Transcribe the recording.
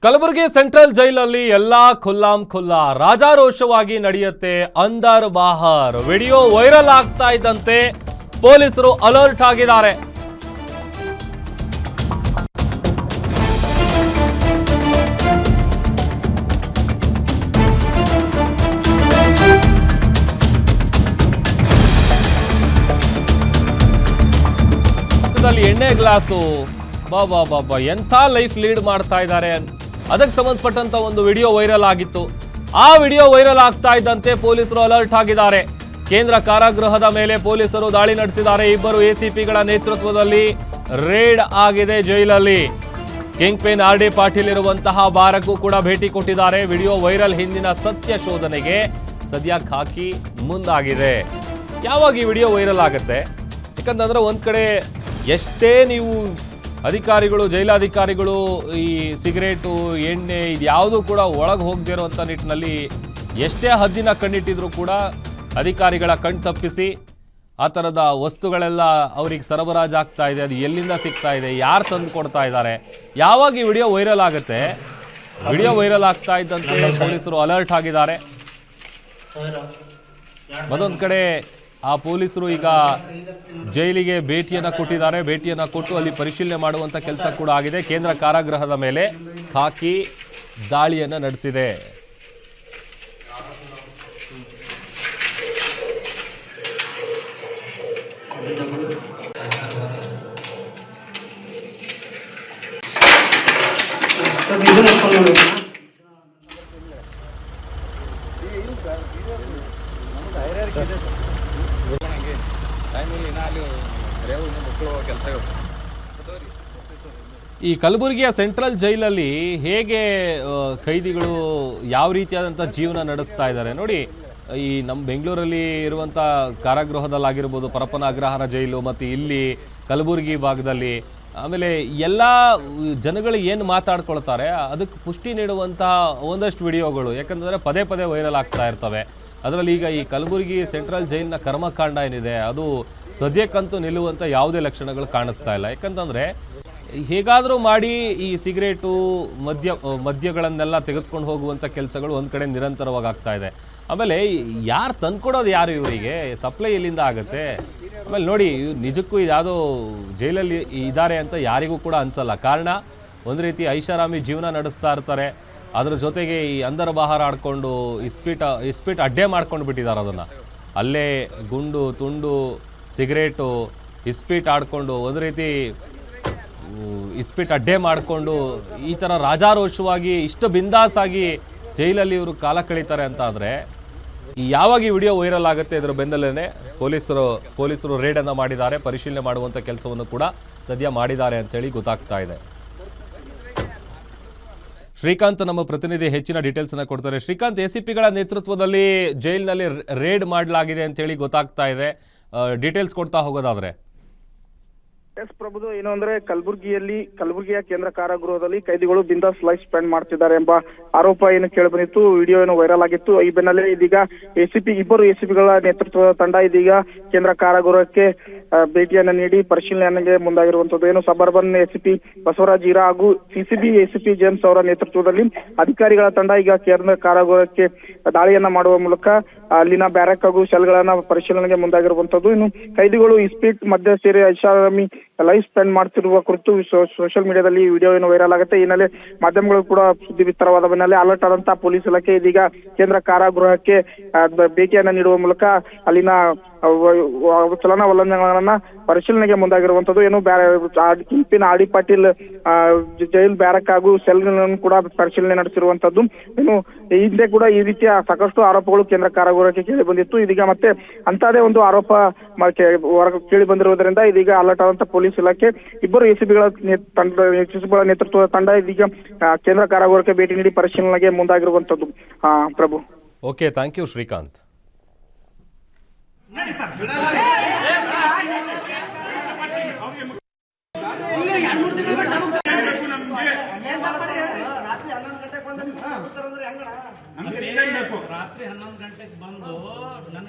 Kalaburagi central ಜೈಲಲ್ಲಿ ಎಲ್ಲಾ ಖುಲ್ಲಾಂ ಖುಲ್ಲಾ ರಾಜಾರೋಷವಾಗಿ ನಡೆಯುತ್ತೆ ಅಂದರ್ ಬಾಹರ್. ವಿಡಿಯೋ ವೈರಲ್ ಆಗ್ತಾ ಇದ್ದಂತೆ ಪೊಲೀಸರು ಅಲರ್ಟ್ ಆಗಿದ್ದಾರೆ. ಎಣ್ಣೆ ಗ್ಲಾಸು ಬಾಬಾ ಎಂಥ ಲೈಫ್ ಲೀಡ್ ಮಾಡ್ತಾ ಇದ್ದಾರೆ. ಅದಕ್ಕೆ ಸಂಬಂಧಪಟ್ಟಂತ ಒಂದು ವಿಡಿಯೋ ವೈರಲ್ ಆಗಿತ್ತು. ಆ ವಿಡಿಯೋ ವೈರಲ್ ಆಗ್ತಾ ಇದ್ದಂತೆ ಪೊಲೀಸರು ಅಲರ್ಟ್ ಆಗಿದ್ದಾರೆ. ಕೇಂದ್ರ ಕಾರಾಗೃಹದ ಮೇಲೆ ಪೊಲೀಸರು ದಾಳಿ ನಡೆಸಿದ್ದಾರೆ. ಇಬ್ಬರು ಎಸಿಪಿಗಳ ನೇತೃತ್ವದಲ್ಲಿ ರೇಡ್ ಆಗಿದೆ ಜೈಲಲ್ಲಿ. ಕಿಂಗ್ ಪಿನ್ RD ಪಾಟೀಲ್ ಇರುವಂತಹ ಬಾರಕ್ಕೂ ಕೂಡ ಭೇಟಿ ಕೊಟ್ಟಿದ್ದಾರೆ. ವಿಡಿಯೋ ವೈರಲ್ ಹಿಂದಿನ ಸತ್ಯ ಶೋಧನೆಗೆ ಸದ್ಯ ಖಾಕಿ ಮುಂದಾಗಿದೆ. ಯಾವಾಗ ಈ ವಿಡಿಯೋ ವೈರಲ್ ಆಗುತ್ತೆ? ಯಾಕಂತಂದ್ರೆ ಒಂದ್ ಕಡೆ ಎಷ್ಟೇ ನೀವು ಅಧಿಕಾರಿಗಳು, ಜೈಲಾಧಿಕಾರಿಗಳು ಈ ಸಿಗರೇಟು, ಎಣ್ಣೆ ಇದ್ಯಾವುದೂ ಕೂಡ ಒಳಗೆ ಹೋಗದಿರೋಂಥ ನಿಟ್ಟಿನಲ್ಲಿ ಎಷ್ಟೇ ಹದ್ದಿನ ಕಣ್ಣಿಟ್ಟಿದ್ರು ಕೂಡ ಅಧಿಕಾರಿಗಳ ಕಣ್ ತಪ್ಪಿಸಿ ಆ ಥರದ ವಸ್ತುಗಳೆಲ್ಲ ಅವ್ರಿಗೆ ಸರಬರಾಜು ಆಗ್ತಾ ಇದೆ. ಅದು ಎಲ್ಲಿಂದ ಸಿಗ್ತಾ ಇದೆ, ಯಾರು ತಂದು ಕೊಡ್ತಾ ಇದ್ದಾರೆ? ಯಾವಾಗ ಈ ವಿಡಿಯೋ ವೈರಲ್ ಆಗುತ್ತೆ? ವಿಡಿಯೋ ವೈರಲ್ ಆಗ್ತಾ ಇದ್ದಂತೆ ಪೊಲೀಸರು ಅಲರ್ಟ್ ಆಗಿದ್ದಾರೆ. ಮತ್ತೊಂದು ಕಡೆ ಆ ಪೊಲೀಸರು ಈಗ ಜೈಲಿಗೆ ಭೇಟಿಯನ್ನು ಕೊಟ್ಟಿದ್ದಾರೆ. ಭೇಟಿಯನ್ನು ಕೊಟ್ಟು ಅಲ್ಲಿ ಪರಿಶೀಲನೆ ಮಾಡುವಂಥ ಕೆಲಸ ಕೂಡ ಆಗಿದೆ. ಕೇಂದ್ರ ಕಾರಾಗೃಹದ ಮೇಲೆ ಖಾಕಿ ದಾಳಿಯನ್ನು ನಡೆಸಿದೆ. ಈ ಕಲಬುರಗಿಯ ಸೆಂಟ್ರಲ್ ಜೈಲಲ್ಲಿ ಹೇಗೆ ಖೈದಿಗಳು ಯಾವ ರೀತಿಯಾದಂಥ ಜೀವನ ನಡೆಸ್ತಾ ಇದ್ದಾರೆ ನೋಡಿ. ಈ ನಮ್ಮ ಬೆಂಗಳೂರಲ್ಲಿ ಇರುವಂಥ ಕಾರಾಗೃಹದಲ್ಲಾಗಿರ್ಬೋದು, ಪರಪ್ಪನ ಅಗ್ರಹಾರ ಜೈಲು, ಮತ್ತು ಇಲ್ಲಿ ಕಲಬುರಗಿ ಭಾಗದಲ್ಲಿ, ಆಮೇಲೆ ಎಲ್ಲ ಜನಗಳು ಏನು ಮಾತಾಡ್ಕೊಳ್ತಾರೆ ಅದಕ್ಕೆ ಪುಷ್ಟಿ ನೀಡುವಂತಹ ಒಂದಷ್ಟು ವಿಡಿಯೋಗಳು ಯಾಕಂತಂದರೆ ಪದೇ ಪದೇ ವೈರಲ್ ಆಗ್ತಾ ಇರ್ತವೆ. ಅದರಲ್ಲಿ ಈಗ ಈ ಕಲಬುರಗಿ ಸೆಂಟ್ರಲ್ ಜೈಲಿನ ಕರ್ಮಕಾಂಡ ಏನಿದೆ ಅದು ಸದ್ಯಕ್ಕಂತೂ ನಿಲ್ಲುವಂಥ ಯಾವುದೇ ಲಕ್ಷಣಗಳು ಕಾಣಿಸ್ತಾ ಇಲ್ಲ. ಯಾಕಂತಂದರೆ ಹೇಗಾದರೂ ಮಾಡಿ ಈ ಸಿಗರೇಟು, ಮದ್ಯಗಳನ್ನೆಲ್ಲ ತೆಗೆದುಕೊಂಡು ಹೋಗುವಂಥ ಕೆಲಸಗಳು ಒಂದು ಕಡೆ ನಿರಂತರವಾಗಿ ಆಗ್ತಾ ಇದೆ. ಆಮೇಲೆ ಯಾರು ತಂದ್ಕೊಡೋದು ಯಾರು ಇವರಿಗೆ? ಸಪ್ಲೈ ಎಲ್ಲಿಂದ ಆಗುತ್ತೆ? ಆಮೇಲೆ ನೋಡಿ, ನಿಜಕ್ಕೂ ಯಾವುದೋ ಜೈಲಲ್ಲಿ ಇದ್ದಾರೆ ಅಂತ ಯಾರಿಗೂ ಕೂಡ ಅನಿಸಲ್ಲ. ಕಾರಣ ಒಂದು ರೀತಿ ಐಷಾರಾಮಿ ಜೀವನ ನಡೆಸ್ತಾ ಇರ್ತಾರೆ. ಅದ್ರ ಜೊತೆಗೆ ಈ ಅಂದರ್ ಬಾಹರ್ ಆಡಿಕೊಂಡು ಇಸ್ಪೀಟ್ ಅಡ್ಡೆ ಮಾಡ್ಕೊಂಡು ಬಿಟ್ಟಿದ್ದಾರೆ. ಅದನ್ನು ಅಲ್ಲೇ ಗುಂಡು ತುಂಡು ಸಿಗರೇಟು ಇಸ್ಪೀಟ್ ಆಡಿಕೊಂಡು ಒಂದು ರೀತಿ ಇಸ್ಪೀಟ್ ಅಡ್ಡೆ ಮಾಡಿಕೊಂಡು ಈ ಥರ ರಾಜಾರೋಷವಾಗಿ ಇಷ್ಟು ಬಿಂದಾಸಾಗಿ ಜೈಲಲ್ಲಿ ಇವರು ಕಾಲ ಕಳೀತಾರೆ ಅಂತ ಆದರೆ ಯಾವಾಗ ಈ ವಿಡಿಯೋ ವೈರಲ್ ಆಗುತ್ತೆ ಇದರ ಬೆನ್ನಲ್ಲೇ ಪೊಲೀಸರು ರೇಡನ್ನು ಮಾಡಿದ್ದಾರೆ. ಪರಿಶೀಲನೆ ಮಾಡುವಂಥ ಕೆಲಸವನ್ನು ಕೂಡ ಸದ್ಯ ಮಾಡಿದ್ದಾರೆ ಅಂತೇಳಿ ಗೊತ್ತಾಗ್ತಾ ಇದೆ. ಶ್ರೀಕಾಂತ್ ನಮ್ಮ ಪ್ರತಿನಿಧಿ ಹೆಚ್ಚಿನ ಡೀಟೇಲ್ಸನ್ನು ಕೊಡ್ತಾರೆ. ಶ್ರೀಕಾಂತ್, ಎಸಿಪಿಗಳ ನೇತೃತ್ವದಲ್ಲಿ ಜೈಲಿನಲ್ಲಿ ರೇಡ್ ಮಾಡಲಾಗಿದೆ ಅಂತೇಳಿ ಗೊತ್ತಾಗ್ತಾ ಇದೆ. ಡೀಟೇಲ್ಸ್ ಕೊಡ್ತಾ ಹೋಗೋದಾದ್ರೆ? ಎಸ್ ಪ್ರಭುದು, ಏನು ಅಂದ್ರೆ ಕಲಬುರಗಿಯ ಕೇಂದ್ರ ಕಾರಾಗೃಹದಲ್ಲಿ ಕೈದಿಗಳು ಬಿಂದಾಸ್ ಲೈಫ್ ಸ್ಪೆಂಡ್ ಮಾಡ್ತಿದ್ದಾರೆ ಎಂಬ ಆರೋಪ ಏನು ಕೇಳಿಬಂದಿತ್ತು. ವಿಡಿಯೋ ಏನು ವೈರಲ್ ಆಗಿತ್ತು. ಈ ಬೆನ್ನಲ್ಲೇ ಇದೀಗ ಇಬ್ಬರು ಎಸಿಪಿಗಳ ನೇತೃತ್ವದ ತಂಡ ಇದೀಗ ಕೇಂದ್ರ ಕಾರಾಗೃಹಕ್ಕೆ ಭೇಟಿಯನ್ನು ನೀಡಿ ಪರಿಶೀಲನೆಗೆ ಮುಂದಾಗಿರುವಂತದ್ದು. ಏನು ಸಬರ್ಬನ್ ಎಸಿಪಿ ಬಸವರಾಜ್ ಈರಾ ಹಾಗೂ ಸಿಸಿಬಿ ಎಸಿಪಿ ಜೇಮ್ಸ್ ಅವರ ನೇತೃತ್ವದಲ್ಲಿ ಅಧಿಕಾರಿಗಳ ತಂಡ ಈಗ ಕೇಂದ್ರ ಕಾರಾಗೃಹಕ್ಕೆ ದಾಳಿಯನ್ನ ಮಾಡುವ ಮೂಲಕ ಅಲ್ಲಿನ ಬ್ಯಾರಕ್ ಹಾಗೂ ಸೆಲ್ಗಳನ್ನ ಪರಿಶೀಲನೆಗೆ ಮುಂದಾಗಿರುವಂತದ್ದು. ಇನ್ನು ಕೈದಿಗಳು ಇಸ್ಪೀಟ್ ಮದ್ಯ ಸೇರಿ ಐಷಾರಾಮಿ ಲೈಫ್ ಸ್ಪೆಂಡ್ ಮಾಡ್ತಿರುವ ಕುರಿತು ಸೋಷಿಯಲ್ ಮೀಡಿಯಾದಲ್ಲಿ ವಿಡಿಯೋ ಏನು ವೈರಲ್ ಆಗುತ್ತೆ. ಈ ಹಿನ್ನೆಲೆ ಮಾಧ್ಯಮಗಳು ಕೂಡ ಸುದ್ದಿ ವಿಸ್ತಾರವಾದ ಬೆನ್ನಲ್ಲೇ ಅಲರ್ಟ್ ಆದಂತಹ ಪೊಲೀಸ್ ಇಲಾಖೆ ಇದೀಗ ಕೇಂದ್ರ ಕಾರಾಗೃಹಕ್ಕೆ ಭೇಟಿಯನ್ನ ನೀಡುವ ಮೂಲಕ ಅಲ್ಲಿನ ಚಲನವಲನಗಳನ್ನ ಪರಿಶೀಲನೆಗೆ ಮುಂದಾಗಿರುವಂತದ್ದು. ಏನು king pin RD Patil jail ಬ್ಯಾರಕ್ ಹಾಗೂ ಸೆಲ್ಗಳನ್ನು ಕೂಡ ಪರಿಶೀಲನೆ ನಡೆಸಿರುವಂತದ್ದು. ಇನ್ನು ಹಿಂದೆ ಕೂಡ ಈ ರೀತಿಯ ಸಾಕಷ್ಟು ಆರೋಪಗಳು ಕೇಂದ್ರ ಕಾರಾಗೃಹಕ್ಕೆ ಕೇಳಿ ಬಂದಿತ್ತು. ಇದೀಗ ಮತ್ತೆ ಅಂತದೇ ಒಂದು ಆರೋಪ ಕೇಳಿ ಬಂದಿರುವುದರಿಂದ ಇದೀಗ ಅಲರ್ಟ್ ಆದಂತ ಪೊಲೀಸ್ ಇಲಾಖೆ ಇಬ್ಬರು ಎಸಿಪಿಗಳ ನೇತೃತ್ವದ ತಂಡ ಇದೀಗ ಕೇಂದ್ರ ಕಾರಾಗೃಹಕ್ಕೆ ಭೇಟಿ ನೀಡಿ ಪರಿಶೀಲನೆಗೆ ಮುಂದಾಗಿರುವಂತದ್ದು. ಪ್ರಭು, ಓಕೆ, ಥ್ಯಾಂಕ್ ಯು ಶ್ರೀಕಾಂತ್. ರಾತ್ರಿ 11 ಗಂಟೆಗೆ ಬಂದು